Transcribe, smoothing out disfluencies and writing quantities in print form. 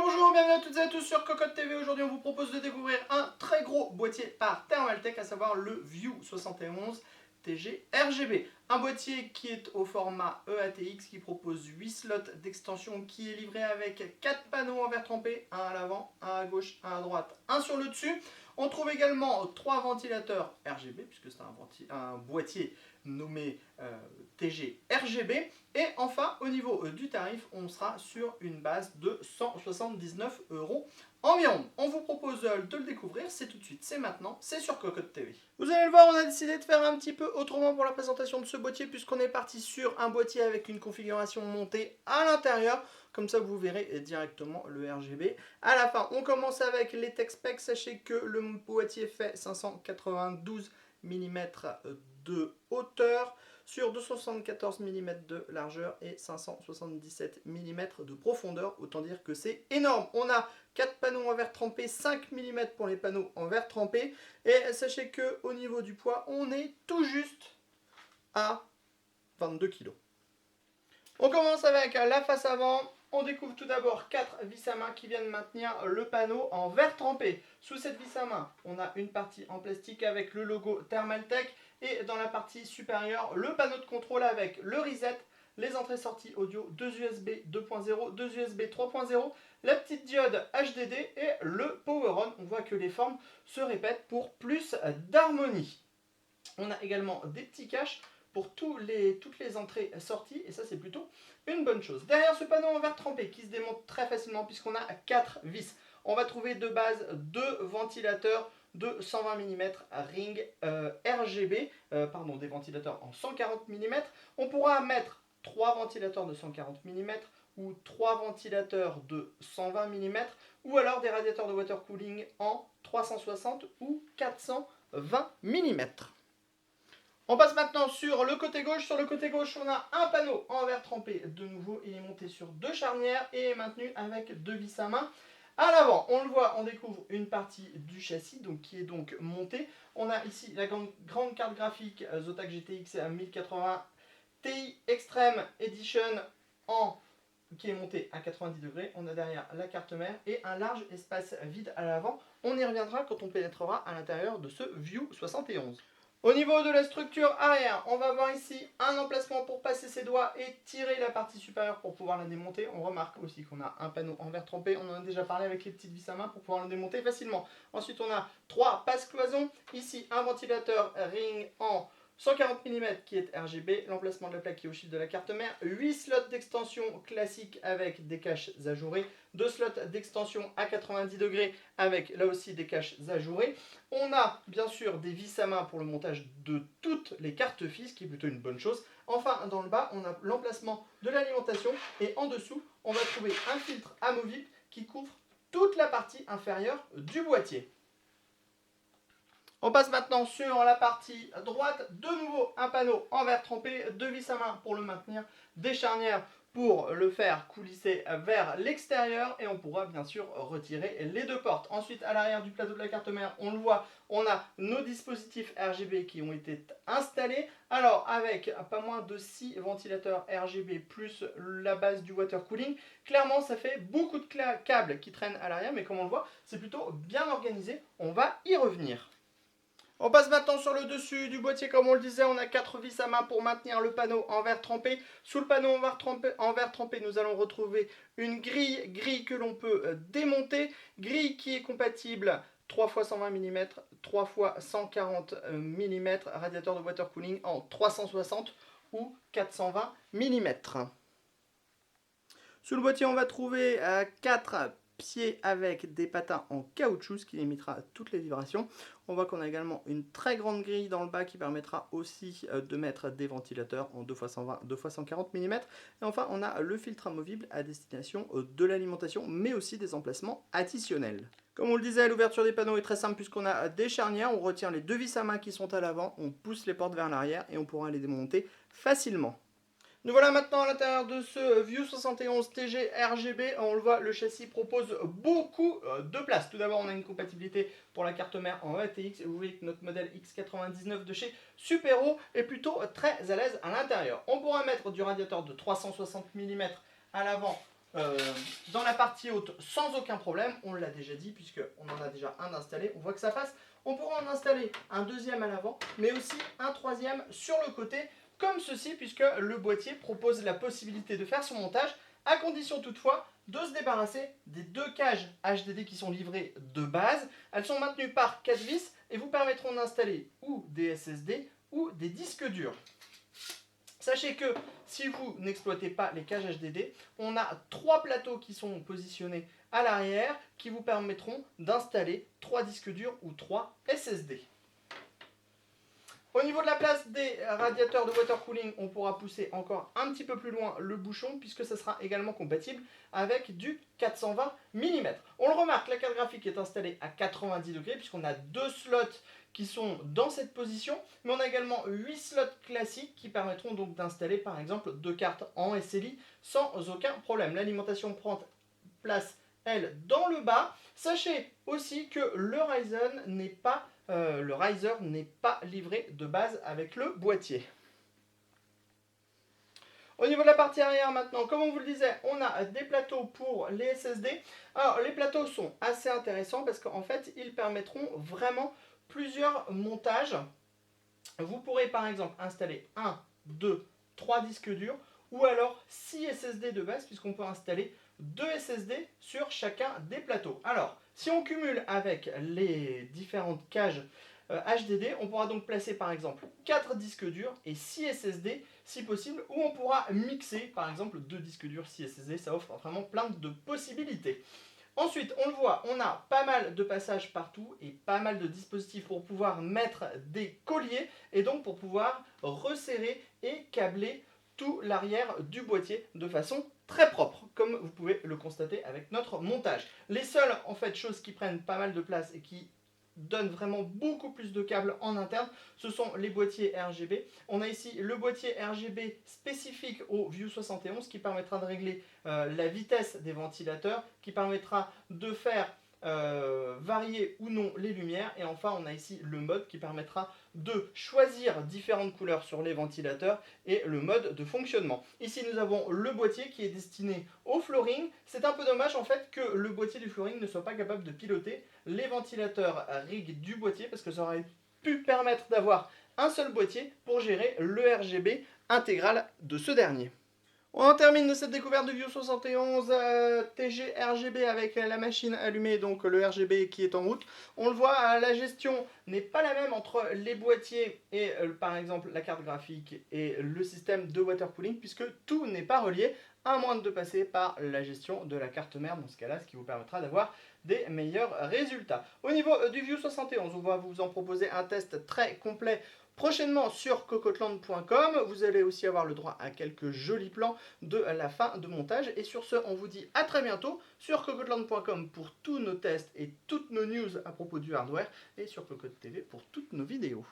Bonjour, bienvenue à toutes et à tous sur Cocotte TV. Aujourd'hui, on vous propose de découvrir un très gros boîtier par Thermaltake, à savoir le View 71 TG RGB. Un boîtier qui est au format EATX, qui propose 8 slots d'extension, qui est livré avec 4 panneaux en verre trempé, un à l'avant, un à gauche, un à droite, un sur le dessus. On trouve également 3 ventilateurs RGB, puisque c'est un boîtier nommé TG RGB. Et enfin, au niveau du tarif, on sera sur une base de 179 € environ. On vous propose de le découvrir, c'est tout de suite, c'est maintenant, c'est sur Cocotte TV. Vous allez le voir, on a décidé de faire un petit peu autrement pour la présentation de ce boîtier, puisqu'on est parti sur un boîtier avec une configuration montée à l'intérieur. Comme ça, vous verrez directement le RGB. À la fin, on commence avec les tech specs. Sachez que le boîtier fait 592 mm de hauteur sur 274 mm de largeur et 577 mm de profondeur. Autant dire que c'est énorme. On a 4 panneaux en verre trempé, 5 mm pour les panneaux en verre trempé. Et sachez qu'au niveau du poids, on est tout juste à 22 kg. On commence avec la face avant. On découvre tout d'abord 4 vis à main qui viennent maintenir le panneau en verre trempé. Sous cette vis à main, on a une partie en plastique avec le logo Thermaltake. Et dans la partie supérieure, le panneau de contrôle avec le reset, les entrées-sorties audio, 2 USB 2.0, 2 USB 3.0, la petite diode HDD et le power on. On voit que les formes se répètent pour plus d'harmonie. On a également des petits caches pour toutes les entrées sorties, et ça c'est plutôt une bonne chose. Derrière ce panneau en verre trempé qui se démonte très facilement puisqu'on a 4 vis, on va trouver de base 2 ventilateurs de 120 mm ring RGB, des ventilateurs en 140 mm. On pourra mettre 3 ventilateurs de 140 mm ou 3 ventilateurs de 120 mm ou alors des radiateurs de water cooling en 360 ou 420 mm. On passe maintenant sur le côté gauche. Sur le côté gauche, on a un panneau en verre trempé. De nouveau, il est monté sur 2 charnières et est maintenu avec 2 vis à main. À l'avant, on le voit, on découvre une partie du châssis qui est donc montée. On a ici la grande carte graphique Zotac GTX 1080 Ti Extreme Edition qui est montée à 90 degrés. On a derrière la carte mère et un large espace vide à l'avant. On y reviendra quand on pénétrera à l'intérieur de ce View 71. Au niveau de la structure arrière, on va voir ici un emplacement pour passer ses doigts et tirer la partie supérieure pour pouvoir la démonter. On remarque aussi qu'on a un panneau en verre trempé, on en a déjà parlé avec les petites vis à main pour pouvoir la démonter facilement. Ensuite on a 3 passe-cloisons, ici un ventilateur ring en 140 mm qui est RGB, l'emplacement de la plaque qui est au chiffre de la carte mère, 8 slots d'extension classiques avec des caches ajourées, 2 slots d'extension à 90 degrés avec là aussi des caches ajourées. On a bien sûr des vis à main pour le montage de toutes les cartes fixes, qui est plutôt une bonne chose. Enfin, dans le bas, on a l'emplacement de l'alimentation et en dessous, on va trouver un filtre amovible qui couvre toute la partie inférieure du boîtier. On passe maintenant sur la partie droite. De nouveau, un panneau en verre trempé, 2 vis à main pour le maintenir, des charnières pour le faire coulisser vers l'extérieur et on pourra bien sûr retirer les 2 portes. Ensuite, à l'arrière du plateau de la carte mère, on le voit, on a nos dispositifs RGB qui ont été installés. Alors, avec pas moins de 6 ventilateurs RGB plus la base du water cooling, clairement, ça fait beaucoup de câbles qui traînent à l'arrière, mais comme on le voit, c'est plutôt bien organisé. On va y revenir. On passe maintenant sur le dessus du boîtier. Comme on le disait, on a 4 vis à main pour maintenir le panneau en verre trempé. Sous le panneau en verre trempé, nous allons retrouver une grille que l'on peut démonter. Grille qui est compatible 3 x 120 mm, 3 x 140 mm, radiateur de water cooling en 360 ou 420 mm. Sous le boîtier, on va trouver 4 pieds avec des patins en caoutchouc, ce qui limitera toutes les vibrations. On voit qu'on a également une très grande grille dans le bas qui permettra aussi de mettre des ventilateurs en 2 x 120, 2 x 140 mm. Et enfin, on a le filtre amovible à destination de l'alimentation, mais aussi des emplacements additionnels. Comme on le disait, l'ouverture des panneaux est très simple puisqu'on a des charnières. On retient les 2 vis à main qui sont à l'avant, on pousse les portes vers l'arrière et on pourra les démonter facilement. Nous voilà maintenant à l'intérieur de ce View 71 TG RGB. On le voit, le châssis propose beaucoup de place. Tout d'abord, on a une compatibilité pour la carte mère en EATX. Et vous voyez que notre modèle X99 de chez Supero est plutôt très à l'aise à l'intérieur. On pourra mettre du radiateur de 360 mm à l'avant dans la partie haute sans aucun problème. On l'a déjà dit puisqu'on en a déjà un installé. On voit que ça passe. On pourra en installer un deuxième à l'avant, mais aussi un troisième sur le côté, comme ceci, puisque le boîtier propose la possibilité de faire son montage, à condition toutefois de se débarrasser des deux cages HDD qui sont livrées de base. Elles sont maintenues par 4 vis et vous permettront d'installer ou des SSD ou des disques durs. Sachez que si vous n'exploitez pas les cages HDD, on a 3 plateaux qui sont positionnés à l'arrière qui vous permettront d'installer 3 disques durs ou 3 SSD. Au niveau de la place des radiateurs de water cooling, on pourra pousser encore un petit peu plus loin le bouchon puisque ça sera également compatible avec du 420 mm. On le remarque, la carte graphique est installée à 90 degrés puisqu'on a 2 slots qui sont dans cette position, mais on a également 8 slots classiques qui permettront donc d'installer par exemple 2 cartes en SLI sans aucun problème. L'alimentation prend place, elle, dans le bas. Sachez aussi que le Ryzen n'est pas le riser n'est pas livré de base avec le boîtier. Au niveau de la partie arrière maintenant, comme on vous le disait, on a des plateaux pour les SSD. Alors les plateaux sont assez intéressants parce qu'en fait ils permettront vraiment plusieurs montages. Vous pourrez par exemple installer 1, 2, 3 disques durs ou alors 6 SSD de base puisqu'on peut installer 2 SSD sur chacun des plateaux. Alors, si on cumule avec les différentes cages HDD, on pourra donc placer par exemple 4 disques durs et 6 SSD si possible, ou on pourra mixer par exemple 2 disques durs, 6 SSD, ça offre vraiment plein de possibilités. Ensuite, on le voit, on a pas mal de passages partout et pas mal de dispositifs pour pouvoir mettre des colliers et donc pour pouvoir resserrer et câbler tout l'arrière du boîtier de façon très propre, comme vous pouvez le constater avec notre montage. Les seules en fait choses qui prennent pas mal de place et qui donnent vraiment beaucoup plus de câbles en interne, ce sont les boîtiers RGB. On a ici le boîtier RGB spécifique au View 71 qui permettra de régler la vitesse des ventilateurs, qui permettra de faire varier ou non les lumières, et enfin on a ici le mode qui permettra de choisir différentes couleurs sur les ventilateurs et le mode de fonctionnement. Ici nous avons le boîtier qui est destiné au flooring. C'est un peu dommage en fait que le boîtier du flooring ne soit pas capable de piloter les ventilateurs rig du boîtier parce que ça aurait pu permettre d'avoir un seul boîtier pour gérer le RGB intégral de ce dernier. On en termine de cette découverte du View 71 TG RGB avec la machine allumée, donc le RGB qui est en route. On le voit, la gestion n'est pas la même entre les boîtiers et par exemple la carte graphique et le système de water cooling puisque tout n'est pas relié, à moins de passer par la gestion de la carte mère dans ce cas-là, ce qui vous permettra d'avoir des meilleurs résultats. Au niveau du View 71, on va vous en proposer un test très complet prochainement sur cocotland.com. Vous allez aussi avoir le droit à quelques jolis plans de la fin de montage. Et sur ce, on vous dit à très bientôt sur cocotland.com pour tous nos tests et toutes nos news à propos du hardware et sur Cocotte TV pour toutes nos vidéos.